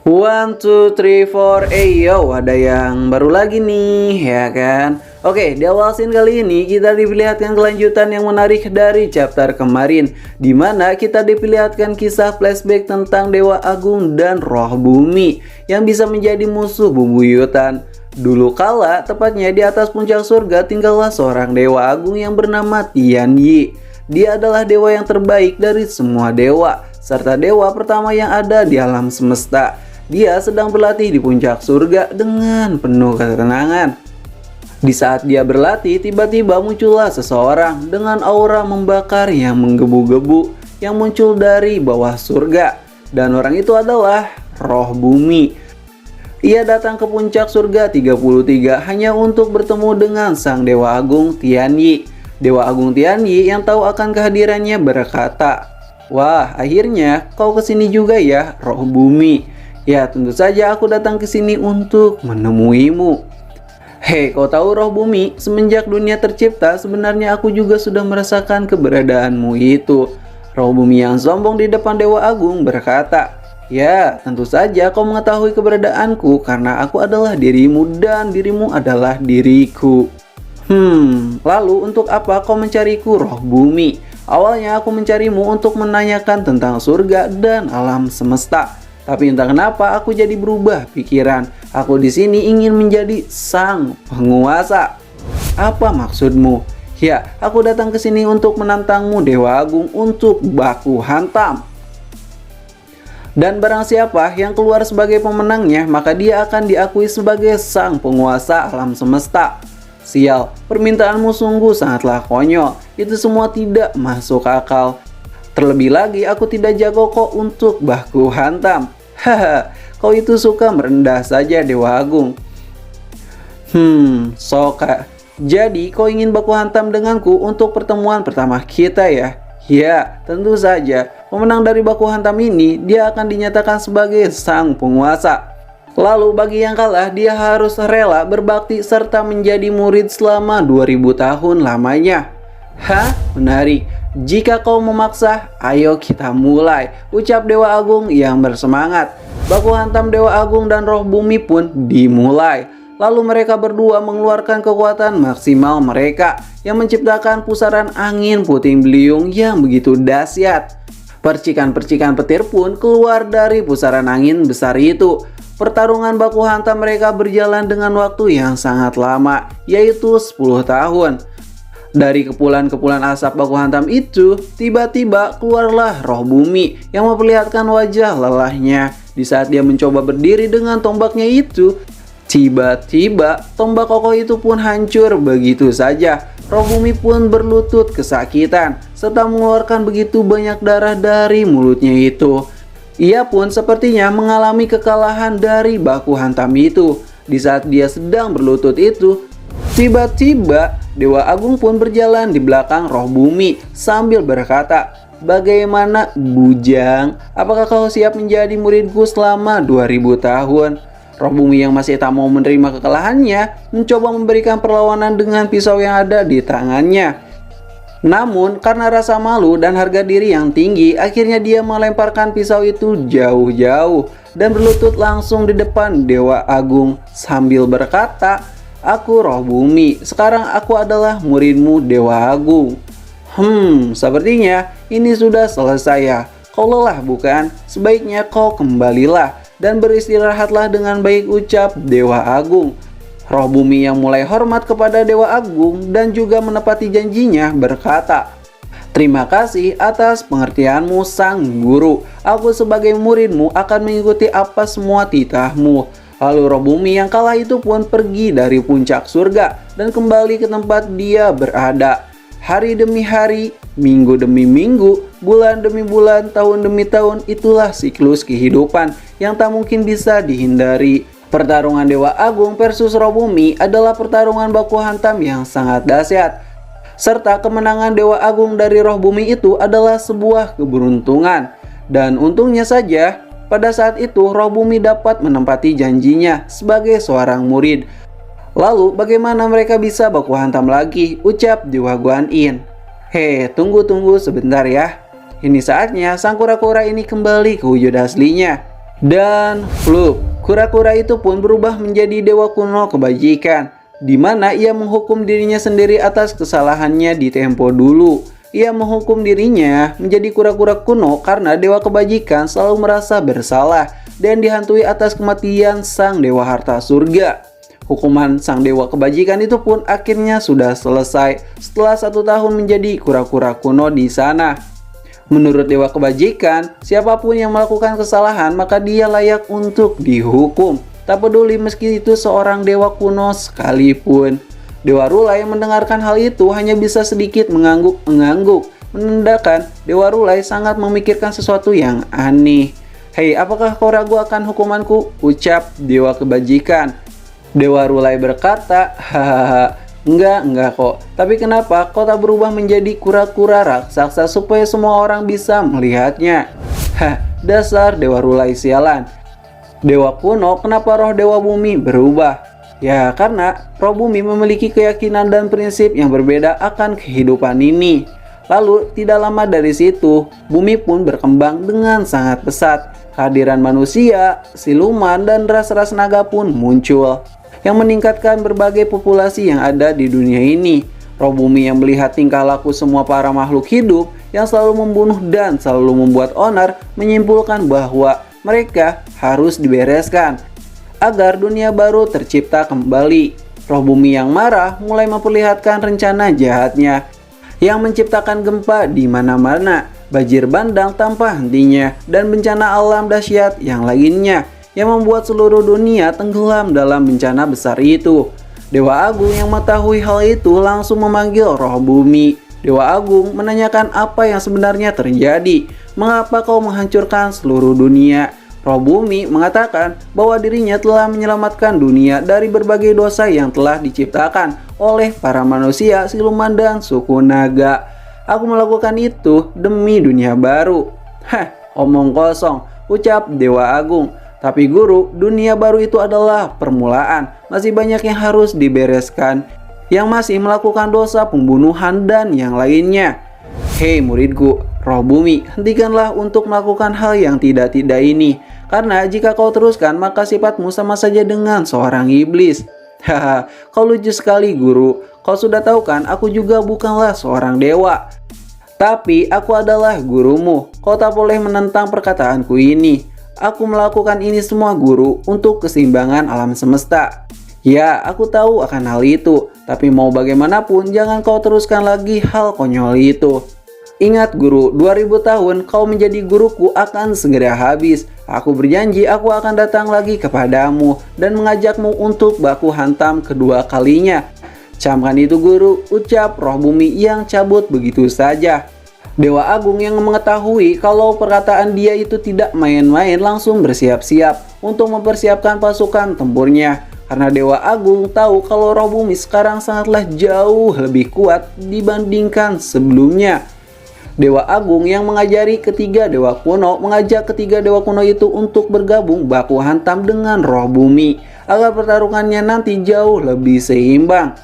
One, two, three, four, yo, ada yang baru lagi nih, ya kan? Oke, di awal scene kali ini kita diperlihatkan kelanjutan yang menarik dari chapter kemarin, dimana kita diperlihatkan kisah flashback tentang Dewa Agung dan Roh Bumi yang bisa menjadi musuh bebuyutan. Dulu kala, tepatnya di atas puncak surga tinggallah seorang Dewa Agung yang bernama Tian Yi. Dia adalah dewa yang terbaik dari semua dewa, serta dewa pertama yang ada di alam semesta. Dia sedang berlatih di puncak surga dengan penuh ketenangan. Di saat dia berlatih, tiba-tiba muncullah seseorang dengan aura membakar yang menggebu-gebu yang muncul dari bawah surga. Dan orang itu adalah Roh Bumi. Ia datang ke puncak surga 33 hanya untuk bertemu dengan sang Dewa Agung Tian Yi. Dewa Agung Tian Yi yang tahu akan kehadirannya berkata, "Wah, akhirnya kau kesini juga ya, Roh Bumi. Ya, tentu saja aku datang ke sini untuk menemuimu." Hei, kau tahu Roh Bumi, semenjak dunia tercipta sebenarnya aku juga sudah merasakan keberadaanmu itu. Roh Bumi yang sombong di depan Dewa Agung berkata, "Ya, tentu saja kau mengetahui keberadaanku karena aku adalah dirimu dan dirimu adalah diriku." Lalu untuk apa kau mencariku, Roh Bumi? Awalnya aku mencarimu untuk menanyakan tentang surga dan alam semesta. Tapi entah kenapa aku jadi berubah pikiran. Aku di sini ingin menjadi sang penguasa. Apa maksudmu? Ya, aku datang ke sini untuk menantangmu Dewa Agung untuk baku hantam. Dan barang siapa yang keluar sebagai pemenangnya, maka dia akan diakui sebagai sang penguasa alam semesta. Sial, permintaanmu sungguh sangatlah konyol. Itu semua tidak masuk akal. Terlebih lagi aku tidak jago kok untuk baku hantam. Haha, kau itu suka merendah saja Dewa Agung. Soka. Jadi kau ingin baku hantam denganku untuk pertemuan pertama kita ya? Ya, tentu saja. Pemenang dari baku hantam ini, dia akan dinyatakan sebagai sang penguasa. Lalu bagi yang kalah, dia harus rela berbakti serta menjadi murid selama 2000 tahun lamanya. Hah? Menarik. Jika kau memaksa, ayo kita mulai, ucap Dewa Agung yang bersemangat. Baku hantam Dewa Agung dan Roh Bumi pun dimulai. Lalu mereka berdua mengeluarkan kekuatan maksimal mereka yang menciptakan pusaran angin puting beliung yang begitu dahsyat. Percikan-percikan petir pun keluar dari pusaran angin besar itu. Pertarungan baku hantam mereka berjalan dengan waktu yang sangat lama, yaitu 10 tahun. Dari kepulan-kepulan asap baku hantam itu, tiba-tiba keluarlah Roh Bumi yang memperlihatkan wajah lelahnya. Di saat dia mencoba berdiri dengan tombaknya itu, tiba-tiba tombak kokoh itu pun hancur begitu saja. Roh Bumi pun berlutut kesakitan, serta mengeluarkan begitu banyak darah dari mulutnya itu. Ia pun sepertinya mengalami kekalahan dari baku hantam itu. Di saat dia sedang berlutut itu, tiba-tiba Dewa Agung pun berjalan di belakang Roh Bumi sambil berkata, "Bagaimana bujang? Apakah kau siap menjadi muridku selama 2000 tahun?" Roh Bumi yang masih tak mau menerima kekalahannya mencoba memberikan perlawanan dengan pisau yang ada di tangannya. Namun karena rasa malu dan harga diri yang tinggi, akhirnya dia melemparkan pisau itu jauh-jauh dan berlutut langsung di depan Dewa Agung sambil berkata, "Aku Roh Bumi, sekarang aku adalah muridmu Dewa Agung." Sepertinya ini sudah selesai ya. Kau lelah bukan? Sebaiknya kau kembalilah dan beristirahatlah dengan baik, ucap Dewa Agung. Roh Bumi yang mulai hormat kepada Dewa Agung dan juga menepati janjinya berkata, "Terima kasih atas pengertianmu sang guru. Aku sebagai muridmu akan mengikuti apa semua titahmu." Lalu Roh Bumi yang kalah itu pun pergi dari puncak surga dan kembali ke tempat dia berada. Hari demi hari, minggu demi minggu, bulan demi bulan, tahun demi tahun, itulah siklus kehidupan yang tak mungkin bisa dihindari. Pertarungan Dewa Agung versus Roh Bumi adalah pertarungan baku hantam yang sangat dahsyat. Serta kemenangan Dewa Agung dari Roh Bumi itu adalah sebuah keberuntungan. Dan untungnya saja, pada saat itu Roh Bumi dapat menempati janjinya sebagai seorang murid. Lalu bagaimana mereka bisa baku hantam lagi, ucap Dewa Guan Yin. Hei, tunggu sebentar ya. Ini saatnya sang kura-kura ini kembali ke wujud aslinya. Dan Flup, kura-kura itu pun berubah menjadi dewa kuno kebajikan, di mana ia menghukum dirinya sendiri atas kesalahannya di tempo dulu. Ia menghukum dirinya menjadi kura-kura kuno karena dewa kebajikan selalu merasa bersalah dan dihantui atas kematian sang dewa harta surga. Hukuman sang dewa kebajikan itu pun akhirnya sudah selesai setelah 1 tahun menjadi kura-kura kuno di sana. Menurut dewa kebajikan, siapapun yang melakukan kesalahan maka dia layak untuk dihukum. Tak peduli meski itu seorang dewa kuno sekalipun. Dewa Rulai yang mendengarkan hal itu hanya bisa sedikit mengangguk-mengangguk, menandakan Dewa Rulai sangat memikirkan sesuatu yang aneh. "Hei, apakah kau ragu akan hukumanku?" ucap dewa kebajikan. Dewa Rulai berkata, "Hahaha, enggak kok. Tapi kenapa kau tak berubah menjadi kura-kura raksasa supaya semua orang bisa melihatnya?" Hah, dasar Dewa Rulai sialan. Dewa kuno, kenapa roh Dewa Bumi berubah? Ya, karena roh bumi memiliki keyakinan dan prinsip yang berbeda akan kehidupan ini. Lalu, tidak lama dari situ, bumi pun berkembang dengan sangat pesat. Kehadiran manusia, siluman, dan ras-ras naga pun muncul, yang meningkatkan berbagai populasi yang ada di dunia ini. Roh bumi yang melihat tingkah laku semua para makhluk hidup yang selalu membunuh dan selalu membuat onar, menyimpulkan bahwa mereka harus dibereskan agar dunia baru tercipta kembali. Roh bumi yang marah mulai memperlihatkan rencana jahatnya yang menciptakan gempa di mana-mana, banjir bandang tanpa hentinya, dan bencana alam dahsyat yang lainnya yang membuat seluruh dunia tenggelam dalam bencana besar itu. Dewa Agung yang mengetahui hal itu langsung memanggil roh bumi. Dewa Agung menanyakan apa yang sebenarnya terjadi. "Mengapa kau menghancurkan seluruh dunia?" Roh bumi mengatakan bahwa dirinya telah menyelamatkan dunia dari berbagai dosa yang telah diciptakan oleh para manusia, siluman, dan suku naga. "Aku melakukan itu demi dunia baru." "Hah, omong kosong," ucap Dewa Agung. "Tapi guru, dunia baru itu adalah permulaan. Masih banyak yang harus dibereskan, yang masih melakukan dosa pembunuhan dan yang lainnya." "Hei muridku," roh bumi, "hentikanlah untuk melakukan hal yang tidak-tidak ini. Karena jika kau teruskan maka sifatmu sama saja dengan seorang iblis." "Haha, kau lucu sekali guru. Kau sudah tahu kan aku juga bukanlah seorang dewa. Tapi aku adalah gurumu. Kau tak boleh menentang perkataanku ini. Aku melakukan ini semua guru untuk keseimbangan alam semesta." "Ya, aku tahu akan hal itu. Tapi mau bagaimanapun jangan kau teruskan lagi hal konyol itu. Ingat guru, 2000 tahun kau menjadi guruku akan segera habis. Aku berjanji aku akan datang lagi kepadamu dan mengajakmu untuk baku hantam kedua kalinya." "Camkan itu guru," ucap roh bumi yang cabut begitu saja. Dewa Agung yang mengetahui kalau perkataan dia itu tidak main-main langsung bersiap-siap untuk mempersiapkan pasukan tempurnya. Karena Dewa Agung tahu kalau roh bumi sekarang sangatlah jauh lebih kuat dibandingkan sebelumnya. Dewa Agung yang mengajari ketiga dewa kuno mengajak ketiga dewa kuno itu untuk bergabung baku hantam dengan roh bumi agar pertarungannya nanti jauh lebih seimbang.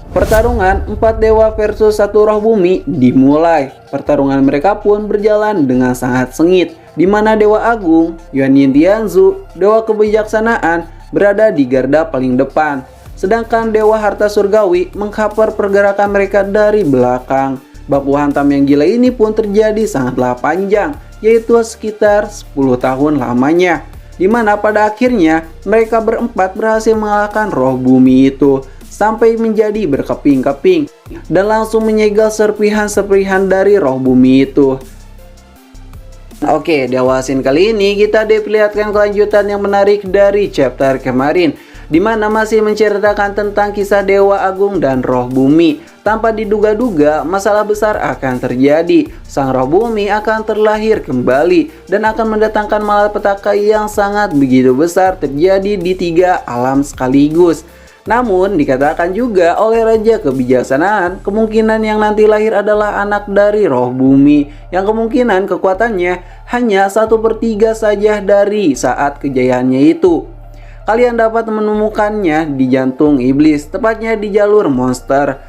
Pertarungan 4 dewa versus 1 roh bumi dimulai. Pertarungan mereka pun berjalan dengan sangat sengit, di mana Dewa Agung, Yuan Yin Tianzu, dewa kebijaksanaan, berada di garda paling depan. Sedangkan Dewa Harta Surgawi mengcover pergerakan mereka dari belakang. Baku hantam yang gila ini pun terjadi sangatlah panjang, yaitu sekitar 10 tahun lamanya, di mana pada akhirnya mereka berempat berhasil mengalahkan roh bumi itu sampai menjadi berkeping-keping dan langsung menyegel serpihan-serpihan dari roh bumi itu. Oke, Dewa Asin kali ini kita diperlihatkan kelanjutan yang menarik dari chapter kemarin, di mana masih menceritakan tentang kisah Dewa Agung dan roh bumi. Tanpa diduga-duga, masalah besar akan terjadi. Sang roh bumi akan terlahir kembali dan akan mendatangkan malapetaka yang sangat begitu besar terjadi di 3 alam sekaligus. Namun dikatakan juga oleh Raja Kebijaksanaan, kemungkinan yang nanti lahir adalah anak dari roh bumi, yang kemungkinan kekuatannya hanya 1/3 saja dari saat kejayaannya itu. Kalian dapat menemukannya di jantung iblis, tepatnya di jalur monster.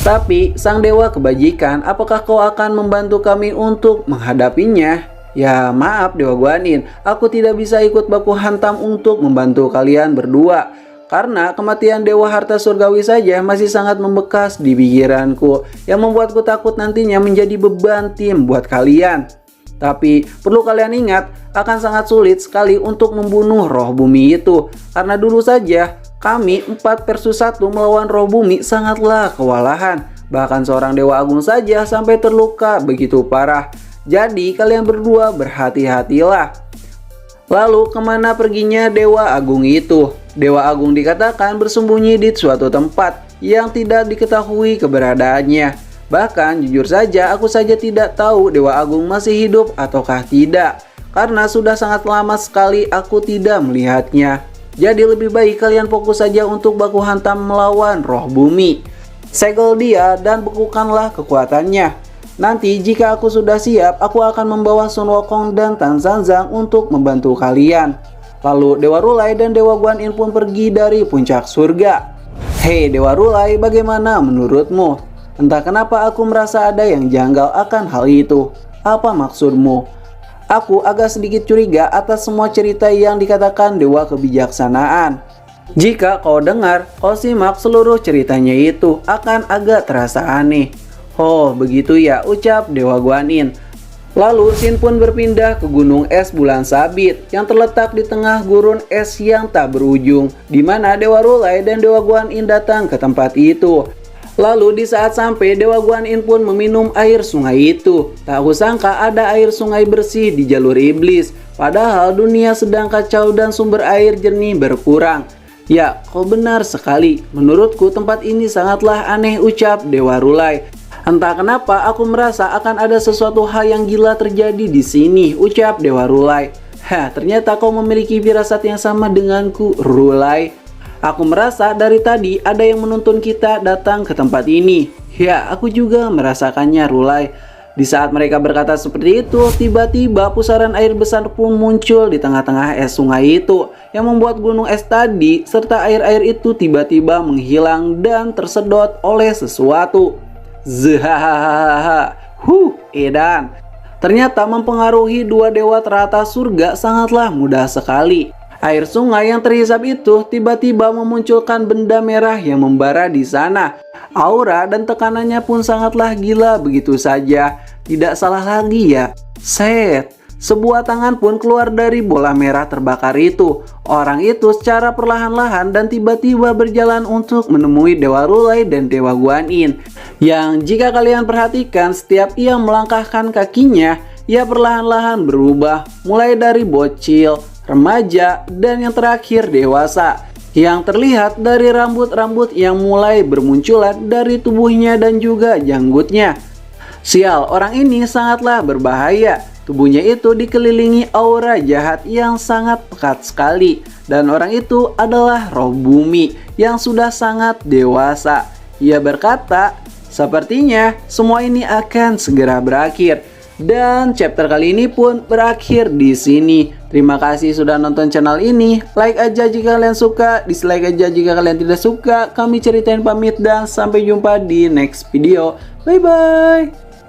Tapi sang dewa kebajikan, apakah kau akan membantu kami untuk menghadapinya? Ya maaf Dewa Guanin, aku tidak bisa ikut baku hantam untuk membantu kalian berdua. Karena kematian Dewa Harta Surgawi saja masih sangat membekas di pikiranku, yang membuatku takut nantinya menjadi beban tim buat kalian. Tapi perlu kalian ingat, akan sangat sulit sekali untuk membunuh roh bumi itu. Karena dulu saja kami 4 versus 1 melawan roh bumi sangatlah kewalahan. Bahkan seorang Dewa Agung saja sampai terluka begitu parah. Jadi kalian berdua berhati-hatilah. Lalu kemana perginya Dewa Agung itu? Dewa Agung dikatakan bersembunyi di suatu tempat yang tidak diketahui keberadaannya. Bahkan jujur saja aku saja tidak tahu Dewa Agung masih hidup ataukah tidak. Karena sudah sangat lama sekali aku tidak melihatnya. Jadi lebih baik kalian fokus saja untuk baku hantam melawan roh bumi. Segel dia dan bekukanlah kekuatannya. Nanti jika aku sudah siap, aku akan membawa Sun Wukong dan Tan Zhangzhang untuk membantu kalian. Lalu Dewa Rulai dan Dewa Guan Yin pun pergi dari puncak surga. Hei Dewa Rulai, bagaimana menurutmu? Entah kenapa aku merasa ada yang janggal akan hal itu. Apa maksudmu? Aku agak sedikit curiga atas semua cerita yang dikatakan Dewa Kebijaksanaan. Jika kau dengar, kau simak seluruh ceritanya itu akan agak terasa aneh. Oh begitu ya, ucap Dewa Guan Yin. Lalu Xin pun berpindah ke gunung es bulan sabit yang terletak di tengah gurun es yang tak berujung, di mana Dewa Rulai dan Dewa Guan Yin datang ke tempat itu. Lalu di saat sampai, Dewa Guan Yin pun meminum air sungai itu. Tak kusangka ada air sungai bersih di jalur iblis, padahal dunia sedang kacau dan sumber air jernih berkurang. Ya, kau benar sekali. Menurutku tempat ini sangatlah aneh, ucap Dewa Rulai. Entah kenapa aku merasa akan ada sesuatu hal yang gila terjadi di sini, ucap Dewa Rulai. Ternyata kau memiliki firasat yang sama denganku, Rulai. Aku merasa dari tadi ada yang menuntun kita datang ke tempat ini. Ya, aku juga merasakannya, Rulai. Di saat mereka berkata seperti itu, tiba-tiba pusaran air besar pun muncul di tengah-tengah es sungai itu, yang membuat gunung es tadi serta air-air itu tiba-tiba menghilang dan tersedot oleh sesuatu. Zhahaha. Edan. Ternyata mempengaruhi dua dewa teratas surga sangatlah mudah sekali. Air sungai yang terhisap itu tiba-tiba memunculkan benda merah yang membara di sana. Aura dan tekanannya pun sangatlah gila begitu saja. Tidak salah lagi ya. Set. Sebuah tangan pun keluar dari bola merah terbakar itu. Orang itu secara perlahan-lahan dan tiba-tiba berjalan untuk menemui Dewa Rulai dan Dewa Guan Yin. Yang jika kalian perhatikan, setiap ia melangkahkan kakinya, ia perlahan-lahan berubah. Mulai dari bocil, remaja, dan yang terakhir dewasa. Yang terlihat dari rambut-rambut yang mulai bermunculan dari tubuhnya dan juga janggutnya. Sial, orang ini sangatlah berbahaya. Tubuhnya itu dikelilingi aura jahat yang sangat pekat sekali. Dan orang itu adalah roh bumi yang sudah sangat dewasa. Ia berkata, sepertinya semua ini akan segera berakhir. Dan chapter kali ini pun berakhir di sini. Terima kasih sudah nonton channel ini. Like aja jika kalian suka, dislike aja jika kalian tidak suka. Kami ceritain pamit dan sampai jumpa di next video. Bye bye.